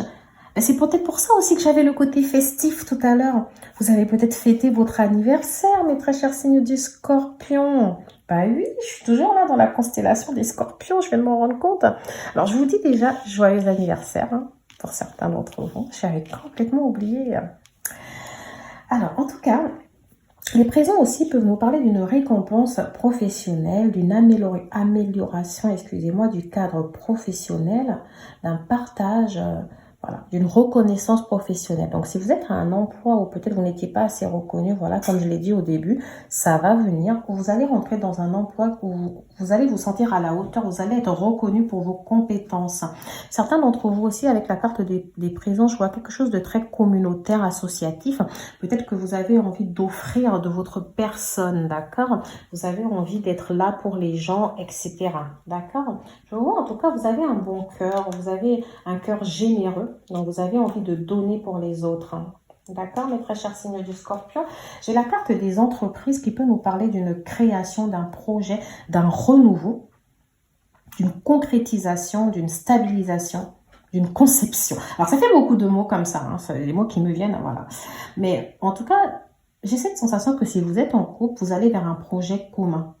C'est peut-être pour ça aussi que j'avais le côté festif tout à l'heure. Vous avez peut-être fêté votre anniversaire, mes très chers signes du Scorpion. Bah oui, je suis toujours là dans la constellation des Scorpions, je viens de m'en rendre compte. Alors, je vous dis déjà joyeux anniversaire hein, pour certains d'entre vous. J'avais complètement oublié. Alors, en tout cas... Les présents aussi peuvent nous parler d'une récompense professionnelle, d'une amélioration, excusez-moi, du cadre professionnel, d'un partage, voilà, d'une reconnaissance professionnelle. Donc, si vous êtes à un emploi où peut-être vous n'étiez pas assez reconnu, voilà, comme je l'ai dit au début, ça va venir. Vous allez rentrer dans un emploi où vous allez vous sentir à la hauteur, vous allez être reconnu pour vos compétences. Certains d'entre vous aussi, avec la carte des présents, je vois quelque chose de très communautaire, associatif. Peut-être que vous avez envie d'offrir de votre personne, d'accord? Vous avez envie d'être là pour les gens, etc. D'accord? Je vois en tout cas, vous avez un bon cœur, vous avez un cœur généreux, donc vous avez envie de donner pour les autres. D'accord, mes très chers signes du Scorpion. J'ai la carte des entreprises qui peut nous parler d'une création, d'un projet, d'un renouveau, d'une concrétisation, d'une stabilisation, d'une conception. Alors, ça fait beaucoup de mots comme ça, hein, c'est les mots qui me viennent, voilà. Mais en tout cas, j'ai cette sensation que si vous êtes en couple, vous allez vers un projet commun.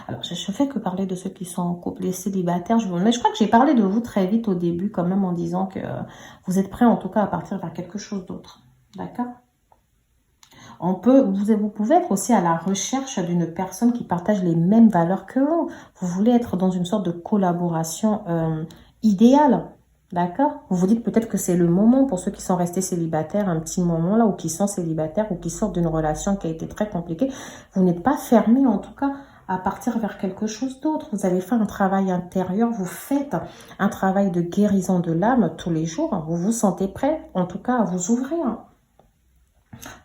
Alors, je ne fais que parler de ceux qui sont en couple, les célibataires. Mais je crois que j'ai parlé de vous très vite au début quand même en disant que vous êtes prêts en tout cas à partir vers quelque chose d'autre. D'accord? Vous pouvez être aussi à la recherche d'une personne qui partage les mêmes valeurs que vous. Vous voulez être dans une sorte de collaboration idéale. D'accord? Vous vous dites peut-être que c'est le moment pour ceux qui sont restés célibataires, un petit moment là, ou qui sont célibataires, ou qui sortent d'une relation qui a été très compliquée. Vous n'êtes pas fermé en tout cas à partir vers quelque chose d'autre. Vous avez fait un travail intérieur, vous faites un travail de guérison de l'âme tous les jours. Vous vous sentez prêt en tout cas à vous ouvrir.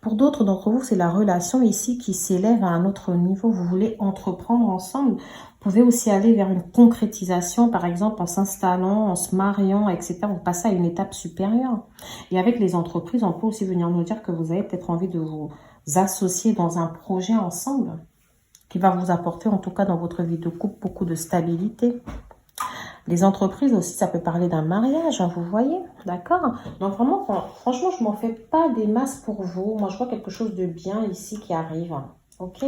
Pour d'autres d'entre vous, c'est la relation ici qui s'élève à un autre niveau. Vous voulez entreprendre ensemble. Vous pouvez aussi aller vers une concrétisation, par exemple en s'installant, en se mariant, etc. Vous passez à une étape supérieure. Et avec les entreprises, on peut aussi venir nous dire que vous avez peut-être envie de vous associer dans un projet ensemble qui va vous apporter, en tout cas dans votre vie de couple, beaucoup de stabilité. Les entreprises aussi, ça peut parler d'un mariage, hein, vous voyez, d'accord? Donc vraiment, franchement, je m'en fais pas des masses pour vous. Moi, je vois quelque chose de bien ici qui arrive. Ok.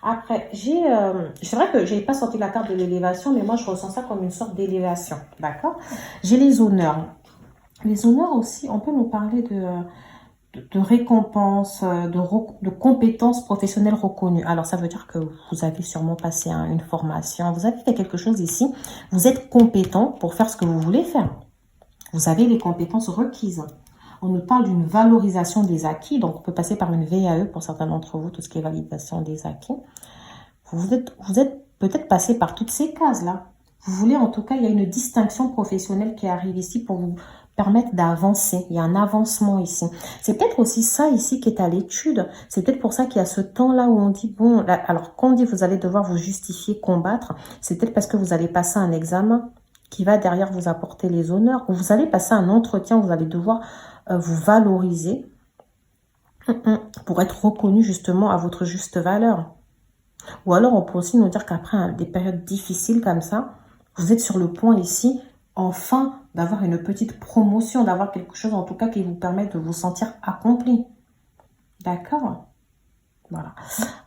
Après, c'est vrai que j'ai pas sorti la carte de l'élévation, mais moi, je ressens ça comme une sorte d'élévation, d'accord? J'ai les honneurs. Les honneurs aussi, on peut nous parler de récompenses, de compétences professionnelles reconnues. Alors, ça veut dire que vous avez sûrement passé une formation, vous avez fait quelque chose ici, vous êtes compétent pour faire ce que vous voulez faire. Vous avez les compétences requises. On nous parle d'une valorisation des acquis, donc on peut passer par une VAE pour certains d'entre vous, tout ce qui est validation des acquis. Vous êtes peut-être passé par toutes ces cases-là. Vous voulez, en tout cas, il y a une distinction professionnelle qui arrive ici pour vous permettre d'avancer. Il y a un avancement ici. C'est peut-être aussi ça ici qui est à l'étude. C'est peut-être pour ça qu'il y a ce temps-là où on dit, bon, là, alors quand on dit vous allez devoir vous justifier, combattre, c'est peut-être parce que vous allez passer un examen qui va derrière vous apporter les honneurs, ou vous allez passer un entretien où vous allez devoir vous valoriser. Pour être reconnu justement à votre juste valeur. Ou alors, on peut aussi nous dire qu'après des périodes difficiles comme ça, vous êtes sur le point ici, enfin, d'avoir une petite promotion, d'avoir quelque chose en tout cas qui vous permet de vous sentir accompli. D'accord? Voilà.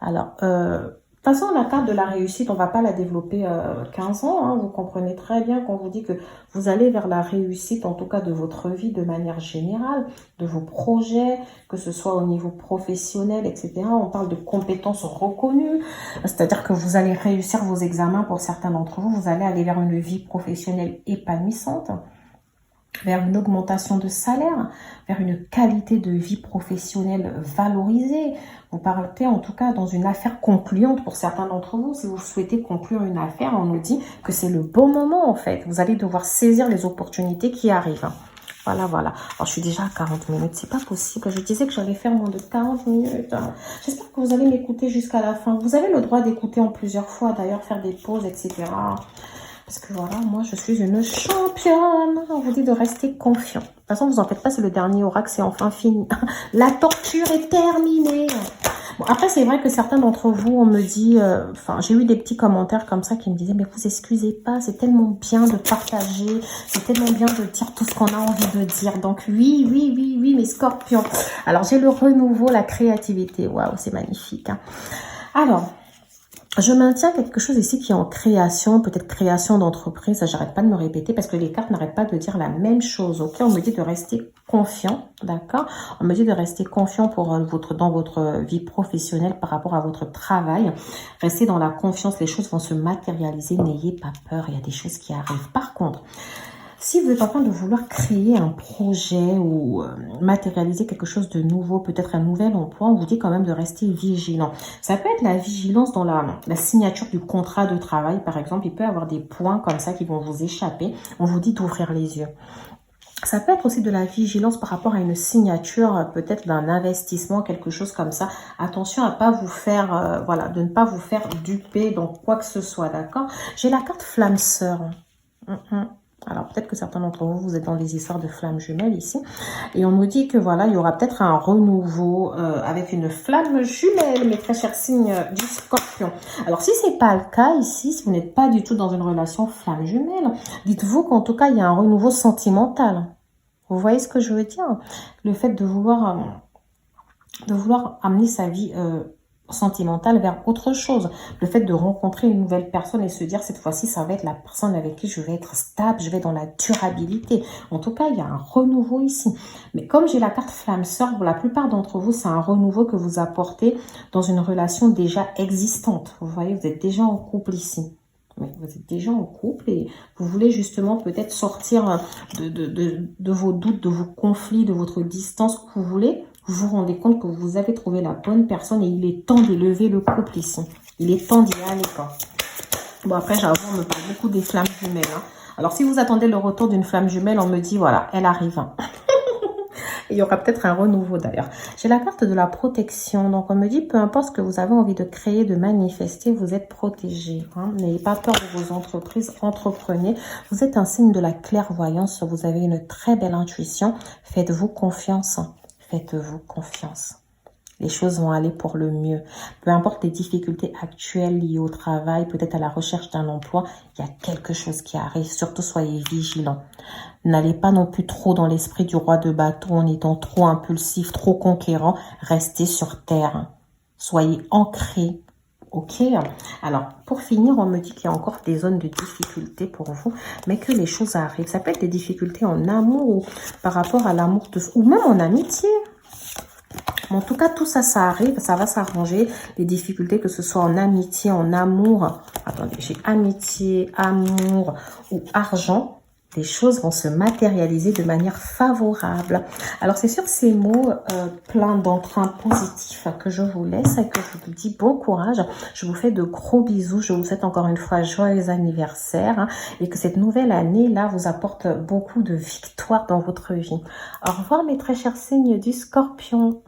Alors, de toute façon, la carte de la réussite, on ne va pas la développer 15 ans. Hein. Vous comprenez très bien qu'on vous dit que vous allez vers la réussite, en tout cas de votre vie de manière générale, de vos projets, que ce soit au niveau professionnel, etc. On parle de compétences reconnues, c'est-à-dire que vous allez réussir vos examens pour certains d'entre vous. Vous allez aller vers une vie professionnelle épanouissante, vers une augmentation de salaire, vers une qualité de vie professionnelle valorisée. Vous partez en tout cas dans une affaire concluante pour certains d'entre vous. Si vous souhaitez conclure une affaire, on nous dit que c'est le bon moment en fait. Vous allez devoir saisir les opportunités qui arrivent. Voilà, voilà. Alors, je suis déjà à 40 minutes. C'est pas possible. Je disais que j'allais faire moins de 40 minutes. J'espère que vous allez m'écouter jusqu'à la fin. Vous avez le droit d'écouter en plusieurs fois, d'ailleurs, faire des pauses, etc. Parce que voilà, moi, je suis une championne. On vous dit de rester confiant. De toute façon, vous en faites pas, c'est le dernier oracle, c'est enfin fini. La torture est terminée. Bon, après, c'est vrai que certains d'entre vous, on me dit... Enfin, j'ai eu des petits commentaires comme ça qui me disaient, mais vous excusez pas, c'est tellement bien de partager, c'est tellement bien de dire tout ce qu'on a envie de dire. Donc, oui, oui, oui, oui, mes scorpions. Alors, j'ai le renouveau, la créativité. Waouh, c'est magnifique. Hein. Alors... je maintiens quelque chose ici qui est en création, peut-être création d'entreprise, ça j'arrête pas de me répéter parce que les cartes n'arrêtent pas de dire la même chose, ok? On me dit de rester confiant, d'accord? On me dit de rester confiant pour dans votre vie professionnelle par rapport à votre travail. Restez dans la confiance, les choses vont se matérialiser, n'ayez pas peur, il y a des choses qui arrivent. Par contre, si vous êtes en train de vouloir créer un projet ou matérialiser quelque chose de nouveau, peut-être un nouvel emploi, on vous dit quand même de rester vigilant. Ça peut être la vigilance dans la signature du contrat de travail, par exemple. Il peut y avoir des points comme ça qui vont vous échapper. On vous dit d'ouvrir les yeux. Ça peut être aussi de la vigilance par rapport à une signature, peut-être d'un investissement, quelque chose comme ça. Attention à pas vous faire, voilà, de ne pas vous faire duper dans quoi que ce soit, d'accord? J'ai la carte flamme sœur. Alors, peut-être que certains d'entre vous, vous êtes dans des histoires de flammes jumelles ici. Et on nous dit que voilà, il y aura peut-être un renouveau avec une flamme jumelle, mes très chers signes du Scorpion. Alors, si c'est pas le cas ici, si vous n'êtes pas du tout dans une relation flamme jumelle, dites-vous qu'en tout cas, il y a un renouveau sentimental. Vous voyez ce que je veux dire? Le fait de vouloir amener sa vie sentimentale vers autre chose. Le fait de rencontrer une nouvelle personne et se dire cette fois-ci ça va être la personne avec qui je vais être stable, je vais dans la durabilité. En tout cas, il y a un renouveau ici. Mais comme j'ai la carte flamme sœur, pour la plupart d'entre vous, c'est un renouveau que vous apportez dans une relation déjà existante. Vous voyez, vous êtes déjà en couple ici. Vous êtes déjà en couple et vous voulez justement peut-être sortir de vos doutes, de vos conflits, de votre distance. Vous voulez vous vous rendez compte que vous avez trouvé la bonne personne et il est temps de lever le couple ici. Il est temps d'y aller, quoi. Bon, après, j'avoue, on me parle beaucoup des flammes jumelles. Hein. Alors, si vous attendez le retour d'une flamme jumelle, on me dit, voilà, elle arrive. Hein. Il y aura peut-être un renouveau d'ailleurs. J'ai la carte de la protection. Donc, on me dit, peu importe ce que vous avez envie de créer, de manifester, vous êtes protégé. Hein. N'ayez pas peur de vos entreprises, entreprenez. Vous êtes un signe de la clairvoyance. Vous avez une très belle intuition. Faites-vous confiance. Faites-vous confiance. Les choses vont aller pour le mieux. Peu importe les difficultés actuelles liées au travail, peut-être à la recherche d'un emploi, il y a quelque chose qui arrive. Surtout, soyez vigilants. N'allez pas non plus trop dans l'esprit du roi de bâton en étant trop impulsif, trop conquérant. Restez sur terre. Soyez ancrés. Ok. Alors, pour finir, on me dit qu'il y a encore des zones de difficulté pour vous, mais que les choses arrivent. Ça peut être des difficultés en amour ou par rapport à l'amour ou même en amitié. En tout cas, tout ça, ça arrive, ça va s'arranger. Les difficultés, que ce soit en amitié, en amour. Attendez, j'ai amitié, amour ou argent. Les choses vont se matérialiser de manière favorable. Alors, c'est sur ces mots pleins d'entrain positif que je vous laisse et que je vous dis bon courage. Je vous fais de gros bisous. Je vous souhaite encore une fois joyeux anniversaire hein, et que cette nouvelle année-là vous apporte beaucoup de victoires dans votre vie. Au revoir mes très chers signes du Scorpion.